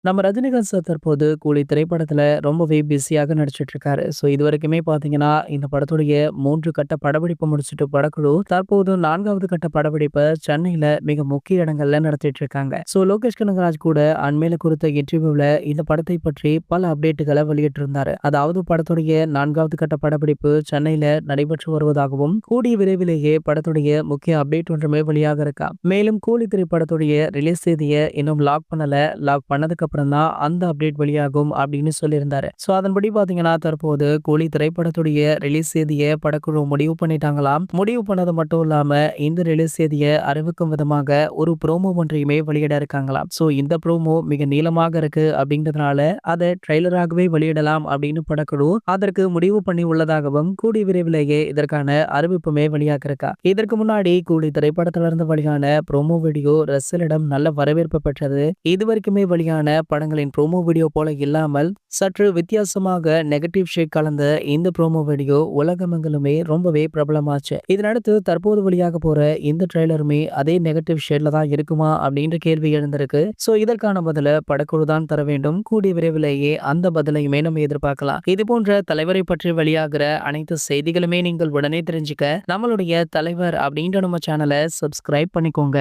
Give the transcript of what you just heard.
நம்ம ரஜினிகாந்த் சார் தற்போது கூலி திரைப்படத்துல ரொம்பவே பிஸியாக நடிச்சிட்டு இருக்காரு. இதுவரைக்குமே பார்த்தீங்கன்னா, இந்த படத்துடைய 3 கட்ட படப்பிடிப்பு முடிச்சுட்டு படக்குழு தற்போது 4வது கட்ட படப்பிடிப்ப சென்னையில மிக முக்கிய இடங்கள்ல நடத்திட்டு இருக்காங்க. லோகேஷ் கனகராஜ் கூட அண்மையில கொடுத்த இன்டர்வியூல இந்த படத்தை பற்றி பல அப்டேட்டுகள வெளியிட்டிருந்தாரு. அதாவது படத்துடைய 4வது கட்ட படப்பிடிப்பு சென்னையில நடைபெற்று வருவதாகவும், கூடிய விரைவிலேயே படத்துடைய முக்கிய அப்டேட் ஒன்றுமே வெளியாக இருக்கா. மேலும் கூலி திரைப்படத்துடைய ரிலீஸ் தேதிய இன்னும் லாக் பண்ணல. லாக் பண்ணதுக்கு அப்புறம் தான் அந்த அப்டேட் வெளியாகும் அப்படின்னு சொல்லியிருந்தாரு. அதன்படி பாத்தீங்கன்னா தற்போது கூலி திரைப்படத்துடைய ரிலீஸ் தேதிய படக்குழு முடிவு பண்ணிட்டாங்களாம். முடிவு பண்ணது மட்டும் இல்லாம இந்த ரிலீஸ் தேதிய அறிவிக்கும் விதமாக ஒரு ப்ரோமோ ஒன்றையுமே வெளியிட இருக்காங்களாம். இந்த ப்ரோமோ மிக நீளமாக இருக்கு அப்படிங்கிறதுனால அதை ட்ரெய்லராகவே வெளியிடலாம் அப்படின்னு படக்குழு அதற்கு முடிவு பண்ணி உள்ளதாகவும் கூடிய விரைவிலேயே இதற்கான அறிவிப்புமே வெளியாக இருக்கா. இதற்கு முன்னாடி கூலி திரைப்படத்திலிருந்து வெளியான ப்ரோமோ வீடியோ ரசிகர்களிடம் நல்ல வரவேற்பு பெற்றது. இதுவரைக்குமே வெளியான படங்களின் ப்ரோமோ வீடியோ போல இல்லாமல் சற்று வித்தியாசமாக நெகட்டிவ் ஷேட் கலந்த இந்த ப்ரோமோ வீடியோ உலகமெங்கிலுமே ரொம்பவே பிரபலமாச்சு. இதனடுத்து தற்போது வெளியாக போற இந்த ட்ரெய்லருமே அதே நெகட்டிவ் ஷேட்ல தான் இருக்குமா அப்படின்ற கேள்வி எழுந்திருக்கு. இதற்கான பதில படக்குழு தான் தர வேண்டும். கூடிய விரைவிலேயே அந்த பதிலையுமே நம்ம எதிர்பார்க்கலாம். இது போன்ற தலைவரை பற்றி வெளியாகிற அனைத்து செய்திகளுமே நீங்கள் உடனே தெரிஞ்சுக்க நம்மளுடைய தலைவர் அப்படின்ற நம்ம சேனலை சப்ஸ்கிரைப் பண்ணிக்கோங்க.